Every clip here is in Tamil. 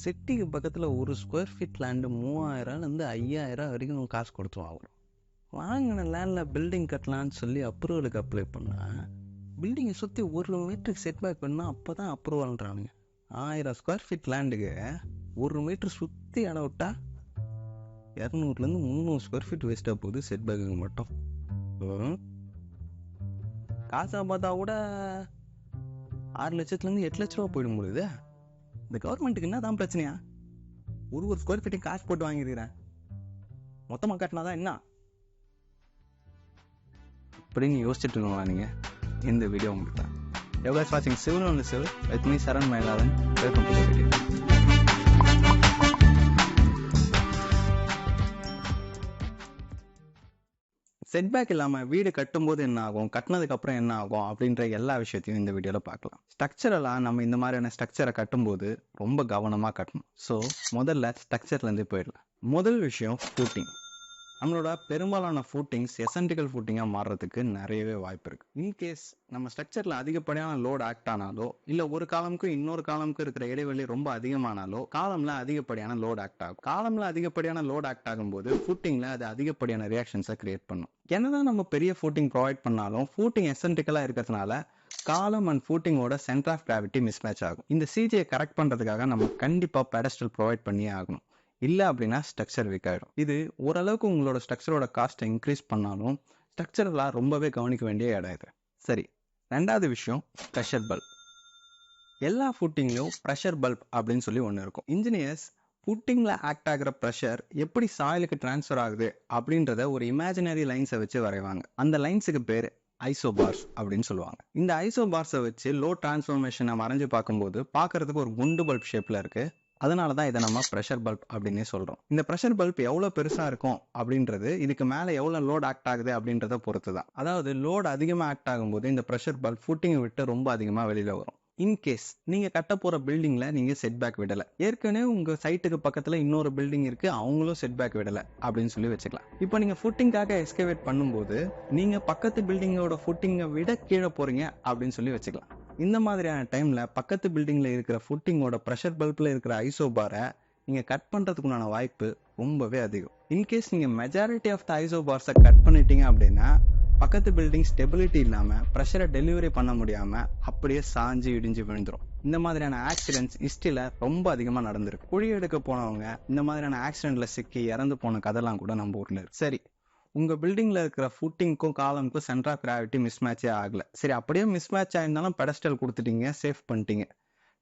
சிட்டிக்கு பக்கத்தில் ஒரு ஸ்கொயர் ஃபீட் லேண்டு 3000லேருந்து 5000 வரைக்கும் காசு கொடுத்து வாங்குறோம். வாங்கின லேண்டில் பில்டிங் கட்டலான்னு சொல்லி அப்ரூவலுக்கு அப்ளை பண்ணால் பில்டிங்கை சுற்றி 1 மீட்டருக்கு செட்பேக் பண்ணால் அப்போ தான் அப்ரூவல்ன்றானுங்க. 1000 ஸ்கொயர் ஃபீட் லேண்டுக்கு 1 மீட்டர் சுற்றி இடம் விட்டா 200லேருந்து 300 ஸ்கொயர் ஃபீட் வேஸ்ட்டாக போகுது செட்பேக்குக்கு மட்டும். காசாக பார்த்தா கூட 6 லட்சத்துலேருந்து 8 லட்ச ரூபா போயிட முடியுது. இந்த கவர்மெண்ட்டுக்கு என்ன தான் பிரச்சனையா? ஒரு ஸ்கொயர் ஃபீட்டுக்கு காசு போட்டு வாங்கிருக்கிறேன், மொத்தமாக கட்டினாதான் என்ன அப்படின்னு யோசிச்சுட்டு இருக்கோங்களா நீங்கள்? இந்த வீடியோ உங்களுக்கு தான். You guys watching Civil on the Civil with me, Saran Mayilnathan. Welcome to the video. Setback இல்லாமல் வீடு கட்டும்போது என்ன ஆகும், கட்டினதுக்கு அப்புறம் என்ன ஆகும் அப்படின்ற எல்லா விஷயத்தையும் இந்த வீடியோவில் பார்க்கலாம். ஸ்ட்ரக்சரெல்லாம் நம்ம இந்த மாதிரியான ஸ்ட்ரக்சரை கட்டும்போது ரொம்ப கவனமாக கட்டணும். ஸோ முதல்ல ஸ்ட்ரக்சர்லேருந்து போயிடலாம். முதல் விஷயம் ஃபூட்டிங். நம்மளோட பெரும்பாலான ஃபூட்டிங்ஸ் எசென்ட்ரிக்கல் ஃபூட்டிங்காக மாறுறதுக்கு நிறையவே வாய்ப்பு இருக்குது. இன்கேஸ் நம்ம ஸ்ட்ரக்சரில் அதிகப்படியான லோட் ஆக்ட் ஆனாலோ இல்லை ஒரு காலமுக்கும் இன்னொரு காலமுக்கும் இருக்கிற இடைவெளி ரொம்ப அதிகமானாலோ காலமில் அதிகப்படியான லோட் ஆக்ட் ஆகும். காலமில் அதிகப்படியான லோட் ஆக்ட் ஆகும்போது ஃபூட்டிங்கில் அது அதிகப்படியான ரியாக்ஷன்ஸை கிரியேட் பண்ணும். என்னதான் நம்ம பெரிய ஃபூட்டிங் ப்ரொவைட் பண்ணாலும் ஃபூட்டிங் எசென்ட்ரிக்கலாக இருக்கிறதுனால காலம் அண்ட் ஃபூட்டிங்கோட சென்டர் ஆஃப் கிராவிட்டி மிஸ்மேட்ச் ஆகும். இந்த சிஜியை கரெக்ட் பண்ணுறதுக்காக நம்ம கண்டிப்பாக பெடஸ்டல் ப்ரொவைட் பண்ணியே ஆகணும். இல்லை அப்படின்னா ஸ்ட்ரக்சர் வீக் ஆகிடும். இது ஓரளவுக்கு உங்களோட ஸ்ட்ரக்சரோட காஸ்ட்டை இன்க்ரீஸ் பண்ணாலும் ஸ்ட்ரக்சரெலாம் ரொம்பவே கவனிக்க வேண்டிய இடம் இது. சரி, ரெண்டாவது விஷயம் ப்ரெஷர் பல்ப். எல்லா ஃபுட்டிங்லையும் ப்ரெஷர் பல்ப் அப்படின்னு சொல்லி ஒன்று இருக்கும். இன்ஜினியர்ஸ் ஃபுட்டிங்கில் ஆக்ட் ஆகிற ப்ரெஷர் எப்படி சாயிலுக்கு டிரான்ஸ்ஃபர் ஆகுது அப்படின்றத ஒரு இமேஜினரி லைன்ஸை வச்சு வரைவாங்க. அந்த லைன்ஸுக்கு பேர் ஐசோபார்ஸ் அப்படின்னு சொல்லுவாங்க. இந்த ஐசோபார்ஸை வச்சு லோ டிரான்ஸ்ஃபர்மேஷனை வரைஞ்சு பார்க்கும்போது பார்க்கறதுக்கு ஒரு குண்டு பல்ப் ஷேப்பில் இருக்குது. அதனால தான் இதை நம்ம ப்ரெஷர் பல்ப் அப்படின்னே சொல்கிறோம். இந்த ப்ரெஷர் பல்ப் எவ்வளோ பெருசாக இருக்கும் அப்படின்றது இதுக்கு மேலே எவ்வளோ லோட் ஆக்ட் ஆகுது அப்படின்றத பொறுத்து தான். அதாவது லோட் அதிகமாக ஆக்ட் ஆகும்போது இந்த ப்ரெஷர் பல்ப் ஃபுட்டிங்கை விட்டு ரொம்ப அதிகமாக வெளியில் வரும். இன்கேஸ் நீங்கள் கட்ட போகிற பில்டிங்கில் நீங்கள் செட்பேக் விடலை, ஏற்கனவே உங்கள் சைட்டுக்கு பக்கத்தில் இன்னொரு பில்டிங் இருக்குது, அவங்களும் செட்பேக் விடலை அப்படின்னு சொல்லி வச்சுக்கலாம். இப்போ நீங்கள் ஃபுட்டிங்காக எஸ்கவேட் பண்ணும்போது நீங்கள் பக்கத்து பில்டிங்கோட ஃபுட்டிங்கை விட கீழே போகிறீங்க அப்படின்னு சொல்லி வச்சுக்கலாம். இந்த மாதிரியான டைமில் பக்கத்து பில்டிங்கில் இருக்கிற ஃபுட்டிங்கோட ப்ரெஷர் பல்பில் இருக்கிற ஐசோபாரை நீங்கள் கட் பண்ணுறதுக்குண்டான வாய்ப்பு ரொம்பவே அதிகம். இன்கேஸ் நீங்கள் மெஜாரிட்டி ஆஃப் த ஐசோபார்ஸை கட் பண்ணிட்டீங்க அப்படின்னா பக்கத்து பில்டிங் ஸ்டெபிலிட்டி இல்லாமல் ப்ரெஷரை டெலிவரி பண்ண முடியாமல் அப்படியே சாஞ்சு இடிஞ்சு விழுந்துடும். இந்த மாதிரியான ஆக்சிடென்ட்ஸ் ஹிஸ்ட்ரியில் ரொம்ப அதிகமாக நடந்திருக்கு. குழி எடுக்க போனவங்க இந்த மாதிரியான ஆக்சிடென்ட்ல சிக்கி இறந்து போன கதைலாம் கூட நம்ம ஊரில் இருக்கு. சரி, உங்கள் பில்டிங்கில் இருக்கிற ஃபுட்டிங்க்கும் காலமுக்கும் சென்டர் ஆஃப் கிராவிட்டி மிஸ்மேட்சே ஆகலை. சரி, அப்படியே மிஸ்மேட்ச் ஆயிருந்தாலும் பெடஸ்டல் கொடுத்துட்டீங்க, சேஃப் பண்ணிட்டீங்க.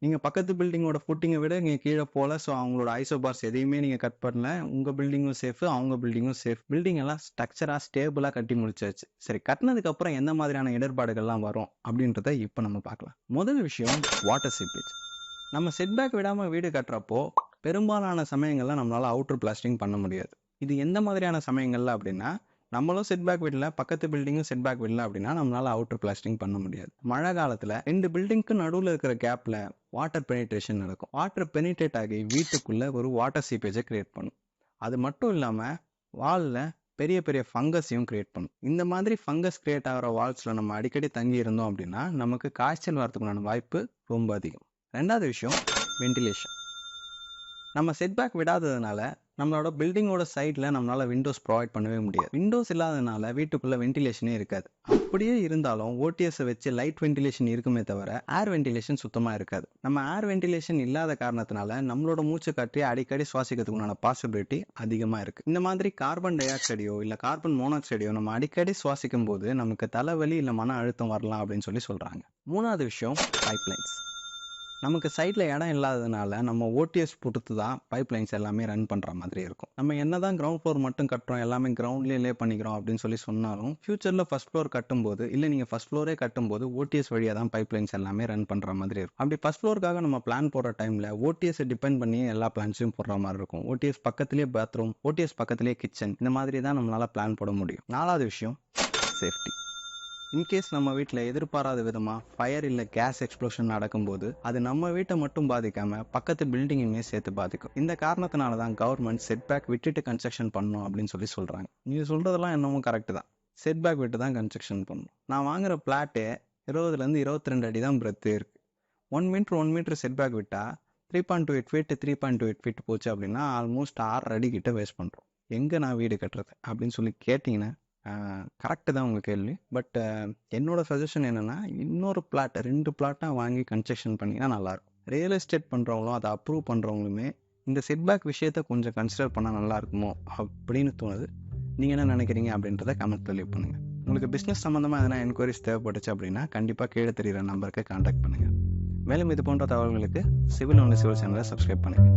நீங்கள் பக்கத்து பில்டிங்கோட ஃபுட்டிங்கை விட நீங்கள் கீழே போகல. ஸோ அவங்களோட ஐசோபார்ஸ் எதையுமே நீங்கள் கட் பண்ணல. உங்கள் பில்டிங்கும் சேஃபு, அவங்க பில்டிங்கும் சேஃப். பில்டிங் எல்லாம் ஸ்ட்ரக்சராக ஸ்டேபிளாக கட்டி முடிச்சாச்சு. சரி, கட்டினதுக்கப்புறம் எந்த மாதிரியான இடர்பாடுகள்லாம் வரும் அப்படின்றத இப்போ நம்ம பார்க்கலாம். முதல் விஷயம் வாட்டர் சீப்பேஜ். நம்ம செட்பேக் விடாமல் வீடு கட்டுறப்போ பெரும்பாலான சமயங்களில் நம்மளால் அவுட்டர் பிளாஸ்டிங் பண்ண முடியாது. இது எந்த மாதிரியான சமயங்கள்ல அப்படின்னா, நம்மளும் செட்பேக் விடல, பக்கத்து பில்டிங்கும் செட்பேக் விடல அப்படின்னா நம்மளால அவுட்டர் பிளாஸ்டிங் பண்ண முடியாது. மழை காலத்தில் 2 பில்டிங்க்கு நடுவில் இருக்கிற கேப்பில் வாட்டர் பெனிட்ரேஷன் நடக்கும். வாட்டர் பெனிட்ரேட் ஆகி வீட்டுக்குள்ளே ஒரு வாட்டர் சீப்பேஜை கிரியேட் பண்ணும். அது மட்டும் இல்லாமல் வாலில் பெரிய பெரிய ஃபங்கஸையும் கிரியேட் பண்ணும். இந்த மாதிரி ஃபங்கஸ் கிரியேட் ஆகிற வால்ஸில் நம்ம அடிக்கடி தங்கி இருந்தோம் அப்படின்னா நமக்கு காய்ச்சல் வரதுக்குண்டான வாய்ப்பு ரொம்ப அதிகம். ரெண்டாவது விஷயம் வென்டிலேஷன். நம்ம செட்பேக் விடாததுனால நம்மளோட பில்டிங்கோட சைடில் நம்மளால் விண்டோஸ் ப்ரொவைட் பண்ணவே முடியாது. விண்டோஸ் இல்லாததுனால வீட்டுக்குள்ளே வென்டிலேஷனே இருக்காது. அப்படியே இருந்தாலும் ஓடிஎஸை வச்சு லைட் வென்டிலேஷன் இருக்குமே தவிர ஏர் வென்டிலேஷன் சுத்தமாக இருக்காது. நம்ம ஏர் வென்டிலேஷன் இல்லாத காரணத்தினால நம்மளோட மூச்சு காற்றி அடிக்கடி சுவாசிக்கிறதுக்குண்டான பாசிபிலிட்டி அதிகமாக இருக்குது. இந்த மாதிரி கார்பன் டை ஆக்சைடையோ இல்லை கார்பன் மோனாக்சைடையோ நம்ம அடிக்கடி சுவாசிக்கும் போது நமக்கு தலைவலி இல்லை மன அழுத்தம் வரலாம் அப்படின்னு சொல்லி சொல்கிறாங்க. மூணாவது விஷயம் பைப்லைன்ஸ். நமக்கு சைட்டில் இடம் இல்லாததுனால நம்ம ஓடிஎஸ் பொறுத்து தான் பைப்லைன்ஸ் எல்லாமே ரன் பண்ணுற மாதிரி இருக்கும். நம்ம என்ன தான் கிரவுண்ட் ஃப்ளோர் மட்டும் கட்டுறோம், எல்லாமே கிரவுண்ட்லேயே லே பண்ணிக்கிறோம் அப்படின்னு சொல்லி சொன்னாலும் ஃபியூச்சரில் ஃபர்ஸ்ட் ஃப்ளோர் கட்டும்போது இல்லை நீங்கள் ஃபர்ஸ்ட் ஃப்ளோரே கட்டும்போது ஓடிஎஸ் வழியாக தான் பைப்லைன்ஸ் எல்லாமே ரன் பண்ணுற மாதிரி இருக்கும். அப்படி ஃபர்ஸ்ட் ஃப்ளோருக்காக நம்ம பிளான் போடுற டைமில் ஓடிஎஸை டிபெண்ட் பண்ணி எல்லா பிளான்ஸையும் போடுற மாதிரி இருக்கும். ஓடிஎஸ் பக்கத்துலேயே பாத்ரூம், ஓடிஎஸ் பக்கத்துலேயே கிச்சன், இந்த மாதிரி தான் நம்மளால் பிளான் போட முடியும். நாலாவது விஷயம் சேஃப்டி. இன்கேஸ் நம்ம வீட்டில் எதிர்பாராத விதமாக ஃபயர் இல்லை கேஸ் எக்ஸ்ப்ளோஷன் நடக்கும்போது அது நம்ம வீட்டை மட்டும் பாதிக்காமல் பக்கத்து பில்டிங்குமே சேர்த்து பாதிக்கும். இந்த காரணத்தினால தான் கவர்மெண்ட் செட்பேக் விட்டுட்டு கன்ஸ்ட்ரக்ஷன் பண்ணணும் அப்படின்னு சொல்லி சொல்கிறாங்க. நீங்கள் சொல்கிறதெல்லாம் என்னமோ கரெக்டு தான். செட்பேக் விட்டு தான் கன்ஸ்ட்ரக்ஷன் பண்ணணும். நான் வாங்குகிற பிளாட்டே 20லேருந்து 22 அடி தான் பிரெத்து இருக்குது. 1 மீட்டர் செட்பேக் விட்டால் 3.28 ஃபீட் 3.28 ஃபீட் போச்சு அப்படின்னா ஆல்மோஸ்ட் 6 அடி கிட்ட வேஸ்ட் பண்ணுறோம். எங்கே நான் வீடு கட்டுறது அப்படின்னு சொல்லி கேட்டிங்கன்னா கரெக்டு தான் உங்கள் கேள்வி. பட் என்னோட சஜஷன் என்னென்னா, இன்னொரு பிளாட் 2 பிளாட்டாக வாங்கி கன்ஸ்ட்ரக்ஷன் பண்ணிங்கன்னா நல்லாயிருக்கும். ரியல் எஸ்டேட் பண்ணுறவங்களும் அதை அப்ரூவ் பண்ணுறவங்களுமே இந்த செட்பேக் விஷயத்த கொஞ்சம் கன்சிடர் பண்ணால் நல்லா இருக்குமோ அப்படின்னு தோணுது. நீங்கள் என்ன நினைக்கிறீங்க அப்படின்றத கமெண்ட் லீவ் பண்ணுங்கள். உங்களுக்கு பிஸ்னஸ் சம்மந்தமாக எதனா என்கொயரிஸ் தேவைப்பட்டுச்சு அப்படின்னா கண்டிப்பாக கீழே தெரிகிற நம்பருக்கு கான்டாக்ட் பண்ணுங்கள். மேலும் இது போன்ற தகவல்களுக்கு சிவில் ஒன்று சிவில் சேனலை சப்ஸ்கிரைப் பண்ணுங்கள்.